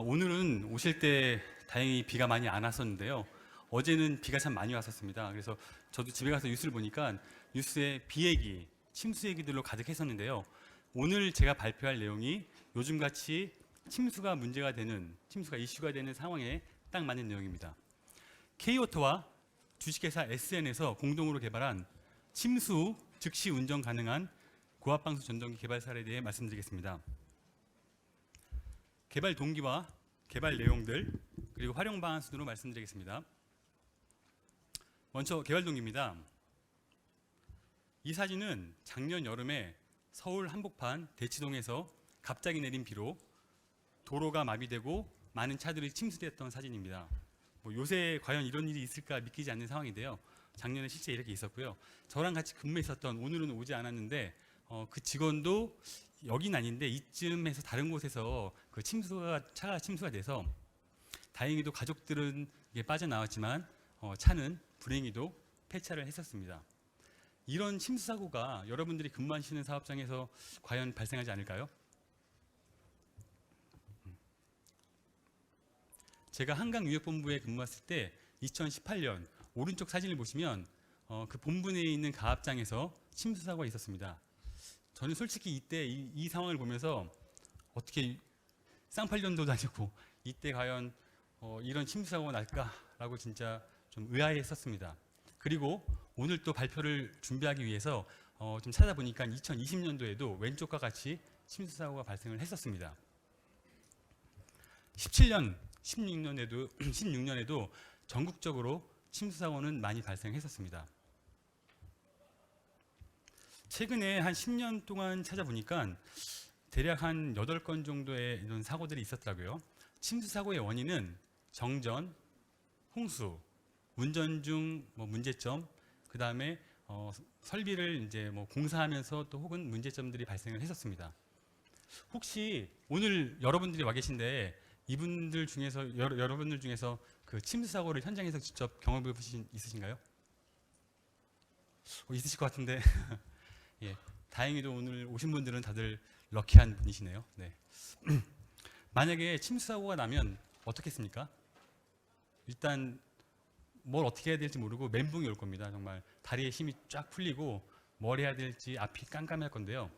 오늘은 오실 때 다행히 비가 많이 안 왔었는데요. 어제는 비가 참 많이 왔었습니다. 그래서 저도 집에 가서 뉴스를 보니까 뉴스에 비 얘기, 침수 얘기들로 가득했었는데요. 오늘 제가 발표할 내용이 요즘같이 침수가 이슈가 되는 상황에 딱 맞는 내용입니다. K오토와 주식회사 SN에서 공동으로 개발한 침수 즉시 운전 가능한 고압방수 전동기 개발 사례에 대해 말씀드리겠습니다. 개발 동기와 개발 내용들 그리고 활용 방안 순으로 말씀드리겠습니다. 먼저 개발 동기입니다. 이 사진은 작년 여름에 서울 한복판 대치동에서 갑자기 내린 비로 도로가 마비되고 많은 차들이 침수됐던 사진입니다. 요새 과연 이런 일이 있을까 믿기지 않는 상황인데요. 작년에 실제 이렇게 있었고요. 저랑 같이 근무했었던, 오늘은 오지 않았는데 그 직원도 여긴 아닌데 이쯤에서 다른 곳에서 그 차가 침수가 돼서 다행히도 가족들은 이게 빠져나왔지만 차는 불행히도 폐차를 했었습니다. 이런 침수 사고가 여러분들이 근무하시는 사업장에서 과연 발생하지 않을까요? 제가 한강유역본부에 근무했을 때 2018년 오른쪽 사진을 보시면 그 본부 내에 있는 가압장에서 침수 사고가 있었습니다. 저는 솔직히 이때 이 상황을 보면서 어떻게 쌍팔년도도 아니고 이때 과연 이런 침수 사고가 날까라고 진짜 좀 의아해했었습니다. 그리고 오늘 또 발표를 준비하기 위해서 좀 찾아보니까 2020년도에도 왼쪽과 같이 침수 사고가 발생을 했었습니다. 17년, 16년에도 전국적으로 침수 사고는 많이 발생했었습니다. 최근에 한 10년 동안 찾아보니까 대략 한 8건 정도의 이런 사고들이 있었더라고요. 침수 사고의 원인은 정전, 홍수, 운전 중 문제점, 그 다음에 설비를 이제 공사하면서 또 혹은 문제점들이 발생을 했었습니다. 혹시 오늘 여러분들이 와 계신데 이분들 중에서 여러분들 중에서 그 침수 사고를 현장에서 직접 경험해 보신 있으신가요? 있으실 것 같은데. 예, 다행히도 오늘 오신 분들은 다들 럭키한 분이시네요. 네. 만약에 침수 사고가 나면 어떻겠습니까? 일단 뭘 어떻게 해야 될지 모르고 멘붕이 올 겁니다. 정말 다리에 힘이 쫙 풀리고 뭘 해야 될지 앞이 깜깜할 건데요.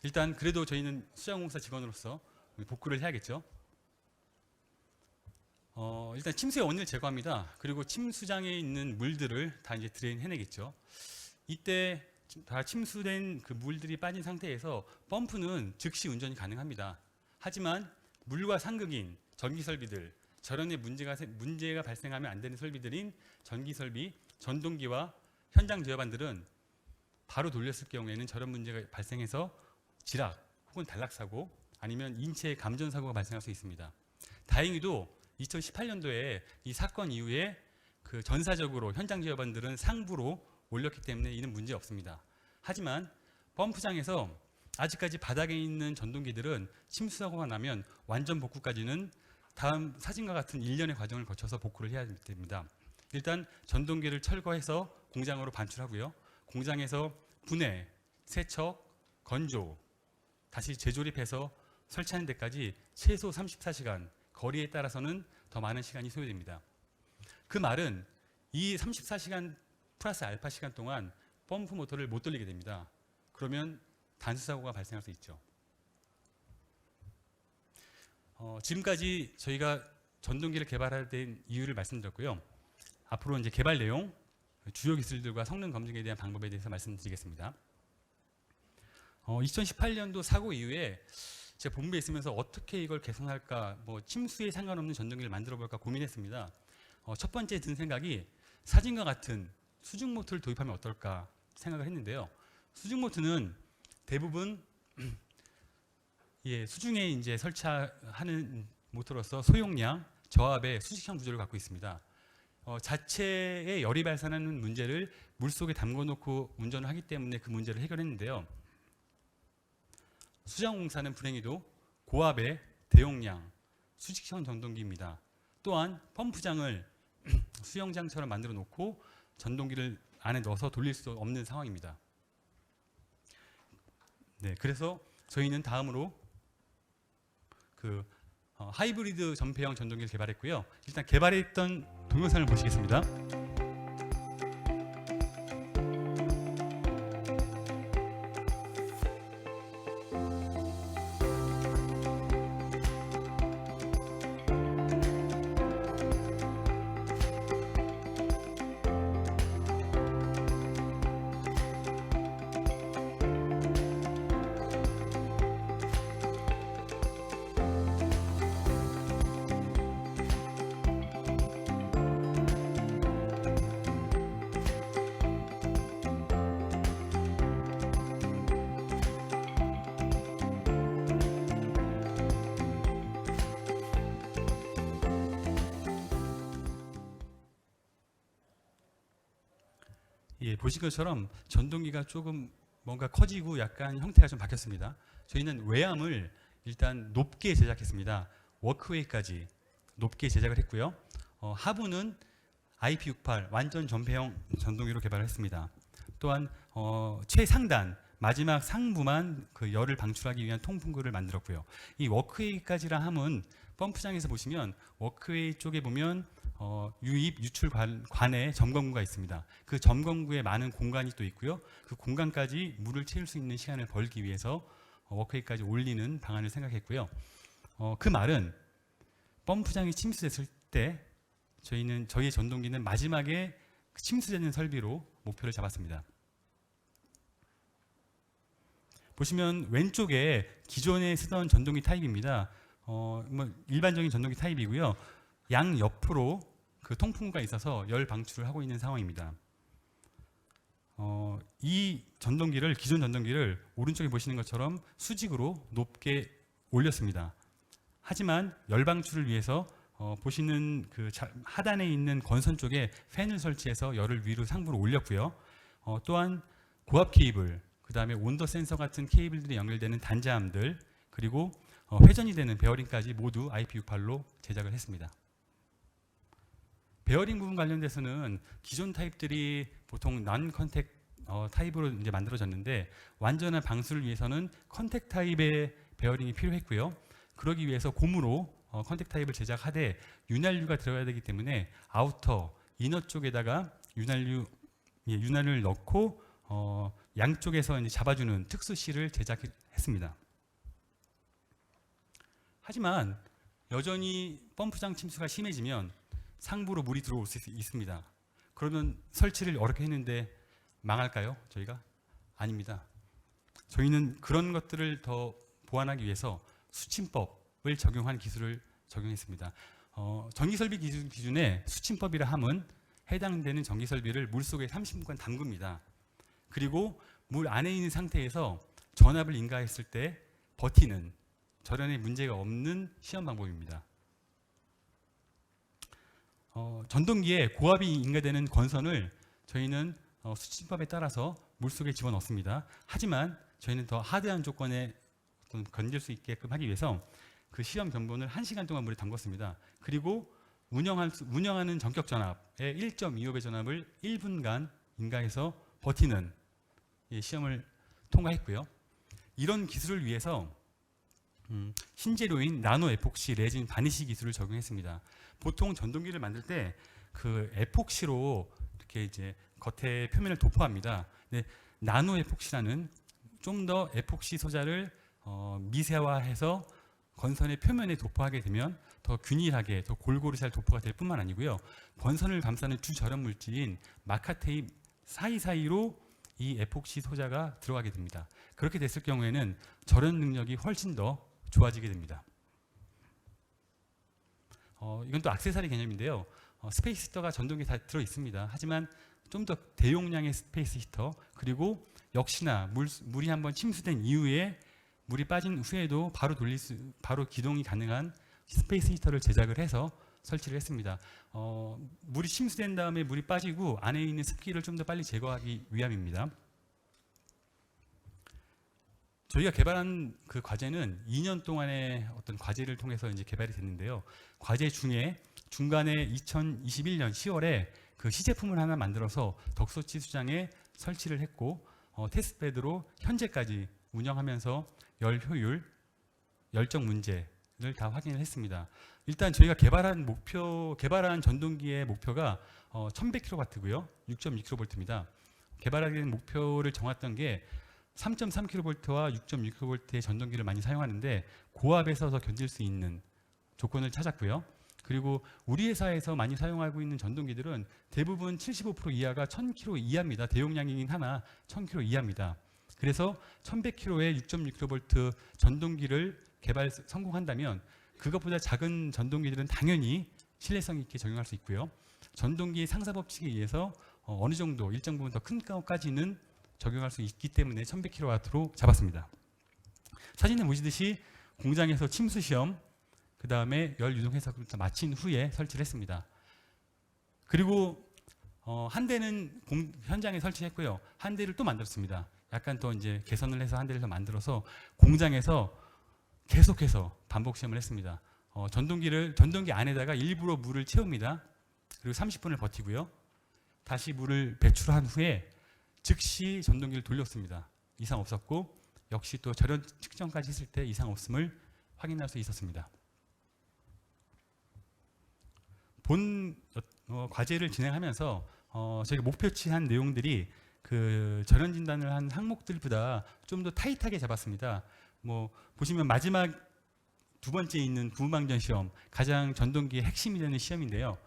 일단 그래도 저희는 수자공사 직원으로서 복구를 해야겠죠. 일단 침수의 원인을 제거합니다. 그리고 침수장에 있는 물들을 다 이제 드레인 해내겠죠. 이때 다 침수된 그 물들이 빠진 상태에서 펌프는 즉시 운전이 가능합니다. 하지만 물과 상극인 전기 설비들, 절연의 문제가 발생하면 안 되는 설비들인 전기 설비, 전동기와 현장 제어반들은 바로 돌렸을 경우에는 절연 문제가 발생해서 지락 혹은 단락 사고 아니면 인체 감전 사고가 발생할 수 있습니다. 다행히도 2018년도에 이 사건 이후에 그 전사적으로 현장 제어반들은 상부로 올렸기 때문에 이는 문제 없습니다. 하지만 펌프장에서 아직까지 바닥에 있는 전동기들은 침수 사고가 나면 완전 복구까지는 다음 사진과 같은 일련의 과정을 거쳐서 복구를 해야 됩니다. 일단 전동기를 철거해서 공장으로 반출하고요. 공장에서 분해, 세척, 건조, 다시 재조립해서 설치하는 데까지 최소 34시간, 거리에 따라서는 더 많은 시간이 소요됩니다. 그 말은 이 34시간 플러스 알파 시간 동안 펌프 모터를 못 돌리게 됩니다. 그러면 단수 사고가 발생할 수 있죠. 지금까지 저희가 전동기를 개발할 때 이유를 말씀드렸고요. 앞으로 이제 개발 내용, 주요 기술들과 성능 검증에 대한 방법에 대해서 말씀드리겠습니다. 2018년도 사고 이후에 제가 본부에 있으면서 어떻게 이걸 개선할까, 침수에 상관없는 전동기를 만들어 볼까 고민했습니다. 첫 번째 든 생각이 사진과 같은 수중 모터를 도입하면 어떨까 생각을 했는데요. 수중 모터는 대부분 수중에 이제 설치하는 모터로서 소용량, 저압의 수직형 구조를 갖고 있습니다. 자체의 열이 발산하는 문제를 물속에 담궈놓고 운전을 하기 때문에 그 문제를 해결했는데요. 수자공사는 불행히도 고압의 대용량 수직형 전동기입니다. 또한 펌프장을 수영장처럼 만들어 놓고 전동기를 안에 넣어서 돌릴 수 없는 상황입니다. 네, 그래서 저희는 다음으로 그 하이브리드 전폐형 전동기를 개발했고요. 일단 개발했던 동영상을 보시겠습니다. 예, 보신 것처럼 전동기가 조금 뭔가 커지고 약간 형태가 좀 바뀌었습니다. 저희는 외암을 일단 높게 제작했습니다. 워크웨이까지 높게 제작을 했고요. 하부는 IP68 완전 전폐형 전동기로 개발했습니다. 또한 최상단 마지막 상부만 그 열을 방출하기 위한 통풍구를 만들었고요. 이 워크웨이까지라 함은 펌프장에서 보시면 워크웨이 쪽에 보면 유입 유출 관에 점검구가 있습니다. 그 점검구에 많은 공간이 또 있고요. 그 공간까지 물을 채울 수 있는 시간을 벌기 위해서 워크웨이까지 올리는 방안을 생각했고요. 그 말은 펌프장이 침수됐을 때 저희의 전동기는 마지막에 침수되는 설비로 목표를 잡았습니다. 보시면 왼쪽에 기존에 쓰던 전동기 타입입니다. 일반적인 전동기 타입이고요. 양 옆으로 그 통풍구가 있어서 열 방출을 하고 있는 상황입니다. 이 기존 전동기를 오른쪽에 보시는 것처럼 수직으로 높게 올렸습니다. 하지만 열 방출을 위해서 보시는 그 하단에 있는 건선 쪽에 팬을 설치해서 열을 위로 상부로 올렸고요. 또한 고압 케이블, 그 다음에 온도 센서 같은 케이블들이 연결되는 단자함들, 그리고 회전이 되는 베어링까지 모두 IP68로 제작을 했습니다. 베어링 부분 관련돼서는 기존 타입들이 보통 난 컨택 타입으로 이제 만들어졌는데 완전한 방수를 위해서는 컨택 타입의 베어링이 필요했고요. 그러기 위해서 고무로 컨택 타입을 제작하되 윤활유가 들어가야 되기 때문에 아우터, 이너 쪽에다가 윤활유를 넣고 양쪽에서 이제 잡아주는 특수실을 제작했습니다. 하지만 여전히 펌프장 침수가 심해지면 상부로 물이 들어올 수 있습니다. 그러면 설치를 어렵게 했는데 망할까요? 저희가? 아닙니다. 저희는 그런 것들을 더 보완하기 위해서 수침법을 적용한 기술을 적용했습니다. 전기설비 기준에 수침법이라 함은 해당되는 전기설비를 물속에 30분간 담급니다. 그리고 물 안에 있는 상태에서 전압을 인가했을 때 버티는 절연에 문제가 없는 시험 방법입니다. 전동기에 고압이 인가되는 건선을 저희는 수침법에 따라서 물속에 집어넣습니다. 하지만 저희는 더 하드한 조건에 건질 수 있게끔 하기 위해서 그 시험 견본을 1시간 동안 물에 담궜습니다. 그리고 운영하는 전격 전압의 1.25배 전압을 1분간 인가해서 버티는 시험을 통과했고요. 이런 기술을 위해서 신재료인 나노 에폭시 레진 바니시 기술을 적용했습니다. 보통 전동기를 만들 때 그 에폭시로 이렇게 이제 겉에 표면을 도포합니다. 근데 나노 에폭시라는 좀 더 에폭시 소자를 미세화해서 건선의 표면에 도포하게 되면 더 균일하게, 더 골고루 잘 도포가 될 뿐만 아니고요. 건선을 감싸는 주 절연 물질인 마카테입 사이사이로 이 에폭시 소자가 들어가게 됩니다. 그렇게 됐을 경우에는 절연 능력이 훨씬 더 좋아지게 됩니다. 이건 또 액세서리 개념인데요. 스페이스 히터가 전동기에 다 들어 있습니다. 하지만 좀 더 대용량의 스페이스 히터, 그리고 역시나 물이 한번 침수된 이후에 물이 빠진 후에도 바로 기동이 가능한 스페이스 히터를 제작을 해서 설치를 했습니다. 물이 침수된 다음에 물이 빠지고 안에 있는 습기를 좀 더 빨리 제거하기 위함입니다. 저희가 개발한 그 과제는 2년 동안의 어떤 과제를 통해서 이제 개발이 됐는데요. 과제 중에 중간에 2021년 10월에 그 시제품을 하나 만들어서 덕소치 수장에 설치를 했고 테스트베드로 현재까지 운영하면서 열 효율, 열정 문제, 다 확인을 했습니다. 일단 저희가 개발한 전동기의 목표가 1100kW고요. 6.2kV입니다. 개발하게 된 목표를 정했던 게 3.3kV와 6.6kV의 전동기를 많이 사용하는데 고압에서 더 견딜 수 있는 조건을 찾았고요. 그리고 우리 회사에서 많이 사용하고 있는 전동기들은 대부분 75% 이하가 1000kW 이하입니다. 대용량이긴 하나 1000kW 이하입니다. 그래서 1100kW의 6.6kV 전동기를 개발 성공한다면 그것보다 작은 전동기들은 당연히 신뢰성 있게 적용할 수 있고요. 전동기 상사 법칙에 의해서 어느 정도 일정 부분 더 큰 가까지는 적용할 수 있기 때문에 1100kW로 잡았습니다. 사진에 보시듯이 공장에서 침수 시험, 그 다음에 열 유동 해석부터 마친 후에 설치를 했습니다. 그리고 한 대는 현장에 설치했고요. 한 대를 또 만들었습니다. 약간 더 이제 개선을 해서 한 대를 더 만들어서 공장에서 계속해서 반복 시험을 했습니다. 전동기 안에다가 일부러 물을 채웁니다. 그리고 30분을 버티고요. 다시 물을 배출한 후에 즉시 전동기를 돌렸습니다. 이상 없었고 역시 또 절연 측정까지 했을 때 이상 없음을 확인할 수 있었습니다. 본 과제를 진행하면서 저희가 목표치한 내용들이 그 절연 진단을 한 항목들보다 좀 더 타이트하게 잡았습니다. 보시면 마지막 두 번째 있는 부분방전 시험, 가장 전동기의 핵심이 되는 시험인데요.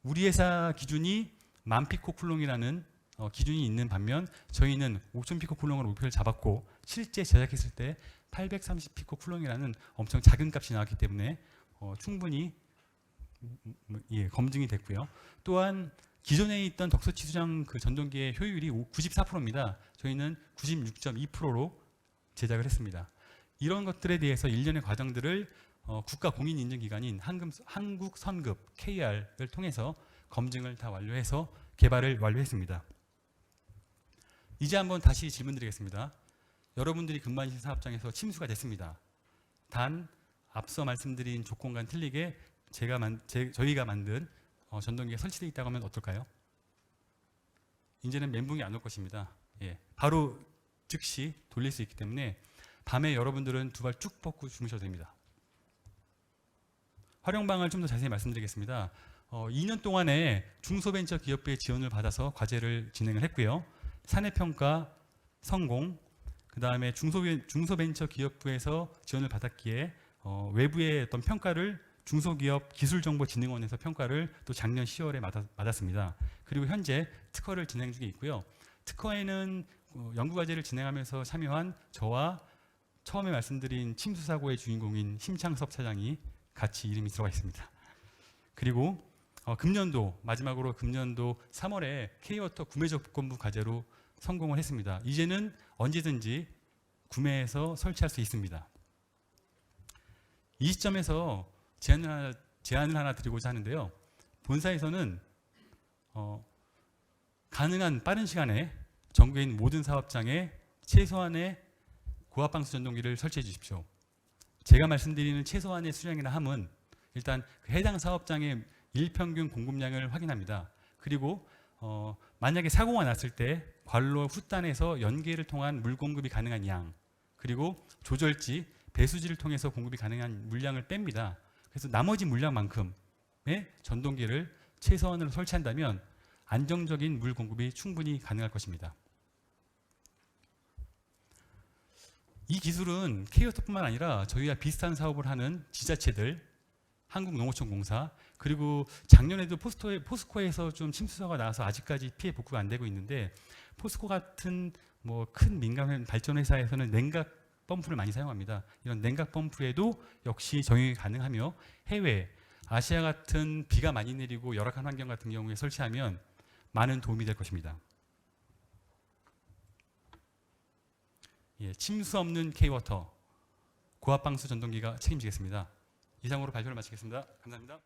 우리 회사 기준이 1000피코쿨롱이라는 기준이 있는 반면 저희는 5000피코쿨롱으로 목표를 잡았고 실제 제작했을 때 830피코쿨롱이라는 엄청 작은 값이 나왔기 때문에 충분히 검증이 됐고요. 또한 기존에 있던 덕소치 수장 그 전동기의 효율이 94%입니다. 저희는 96.2%로 제작을 했습니다. 이런 것들에 대해서 일련의 과정들을 국가 공인인증기관인 한국선급 KR을 통해서 검증을 다 완료해서 개발을 완료했습니다. 이제 한번 다시 질문드리겠습니다. 여러분들이 근무하신 사업장에서 침수가 됐습니다. 단 앞서 말씀드린 조건과는 틀리게 저희가 만든 전동기가 설치되어 있다고 하면 어떨까요? 이제는 멘붕이 안 올 것입니다. 바로 즉시 돌릴 수 있기 때문에 밤에 여러분들은 두 발 쭉 뻗고 주무셔도 됩니다. 활용방을 좀 더 자세히 말씀드리겠습니다. 2년 동안에 중소벤처기업부의 지원을 받아서 과제를 진행을 했고요. 사내평가 성공, 그 다음에 중소벤처기업부에서 지원을 받았기에 외부의 어떤 평가를 중소기업 기술정보진흥원에서 평가를 또 작년 10월에 받았습니다. 그리고 현재 특허를 진행 중에 있고요. 특허에는 연구과제를 진행하면서 참여한 저와 처음에 말씀드린 침수사고의 주인공인 심창섭 차장이 같이 이름이 들어가 있습니다. 그리고 마지막으로 금년도 3월에 K-워터 구매조건부 과제로 성공을 했습니다. 이제는 언제든지 구매해서 설치할 수 있습니다. 이 시점에서 제안을 하나 드리고자 하는데요. 본사에서는 가능한 빠른 시간에 전국에 있는 모든 사업장에 최소한의 고압방수 전동기를 설치해 주십시오. 제가 말씀드리는 최소한의 수량이나 함은 일단 그 해당 사업장의 일평균 공급량을 확인합니다. 그리고 만약에 사고가 났을 때 관로 후단에서 연계를 통한 물 공급이 가능한 양, 그리고 조절지, 배수지를 통해서 공급이 가능한 물량을 뺍니다. 그래서 나머지 물량만큼의 전동기를 최소한으로 설치한다면 안정적인 물 공급이 충분히 가능할 것입니다. 이 기술은 K-워터뿐만 아니라 저희와 비슷한 사업을 하는 지자체들, 한국농어촌공사, 그리고 작년에도 포스코에서 좀 침수사가 나와서 아직까지 피해 복구가 안 되고 있는데 포스코 같은 큰 민간 발전 회사에서는 냉각 펌프를 많이 사용합니다. 이런 냉각 펌프에도 역시 적용이 가능하며 해외, 아시아 같은 비가 많이 내리고 열악한 환경 같은 경우에 설치하면 많은 도움이 될 것입니다. 침수 없는 K-워터 고압방수 전동기가 책임지겠습니다. 이상으로 발표를 마치겠습니다. 감사합니다.